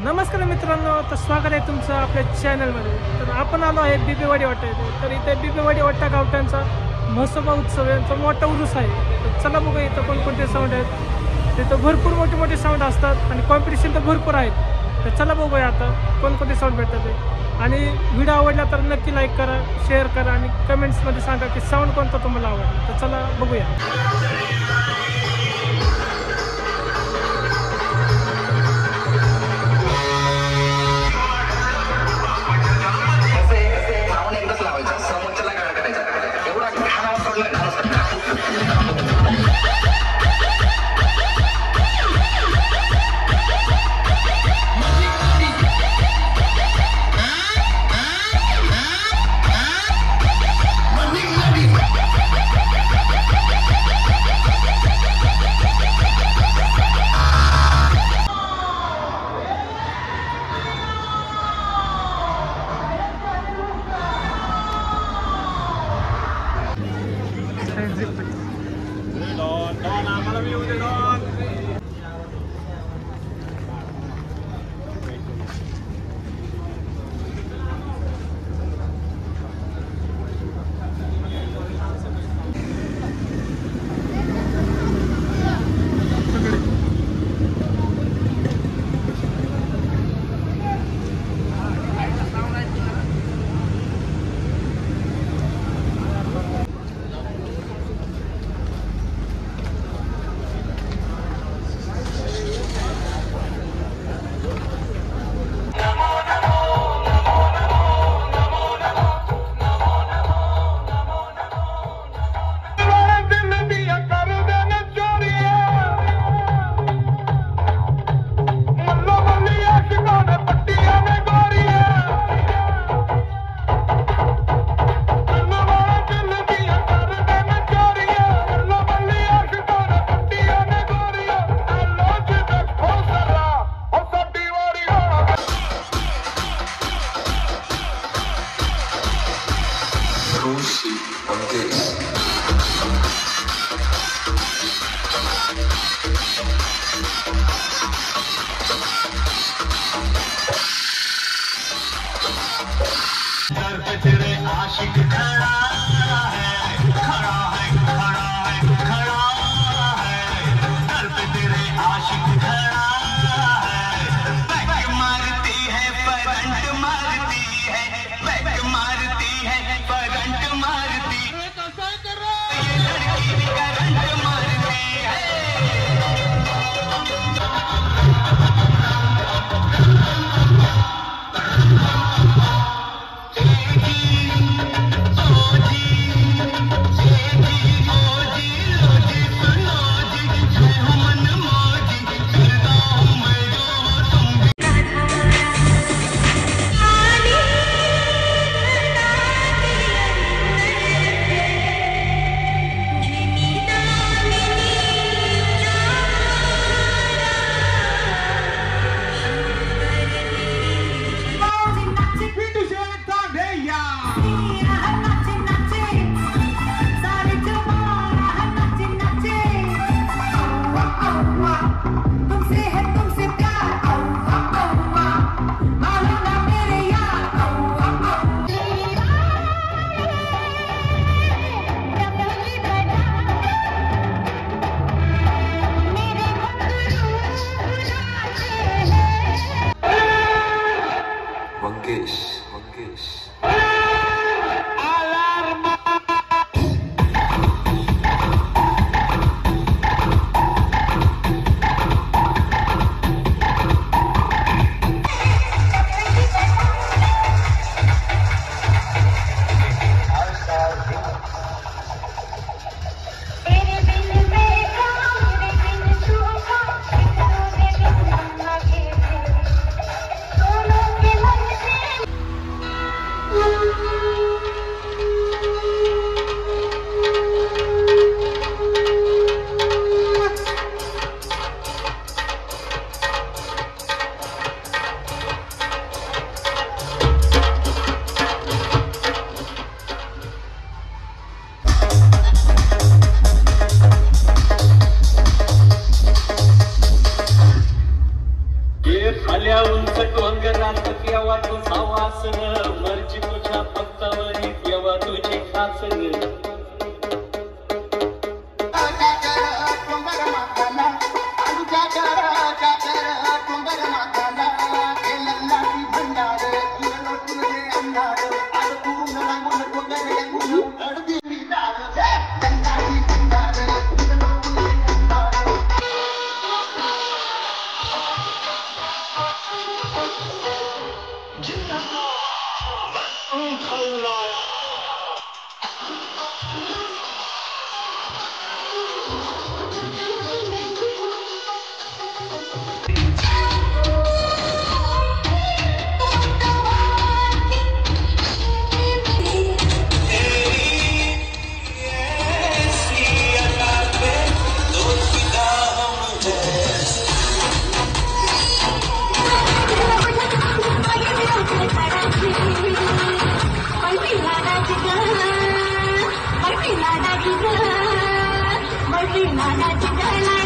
नमस्कार मित्रांनो, तर स्वागत आहे तुमचं आपल्या चॅनलमध्ये. तर आपण आलो आहे बिबेवाडी वाटा येथे. तर इथे बिबेवाडी वाटा गावठांचा म्हसोबा उत्सव यांचा मोठा उरूस आहे. तर चला बघूया इथं कोणकोणते साऊंड आहेत. तिथं भरपूर मोठे मोठे साऊंड असतात आणि कॉम्पिटिशन तर भरपूर आहेत. तर चला बघूया आता कोणकोणते साऊंड भेटतात ते. आणि व्हिडिओ आवडला तर नक्की लाईक करा, शेअर करा आणि कमेंट्समध्ये सांगा की साऊंड कोणता तुम्हाला आवडला. तर चला बघूया. दर पे तेरे आशिक खड़ा है, खड़ा है, खड़ा है, खड़ा है। दर पे तेरे आशिक खड़ा है। बैक मारती है, करंट मारती है, बैक मारती है, करंट मारती। ये लड़की भी करंट मारती है। उंच डोंगरात केव्हा तुझा वासन मर्जी तुझ्या पत्तावरी केव्हा तुझी खासन Martina,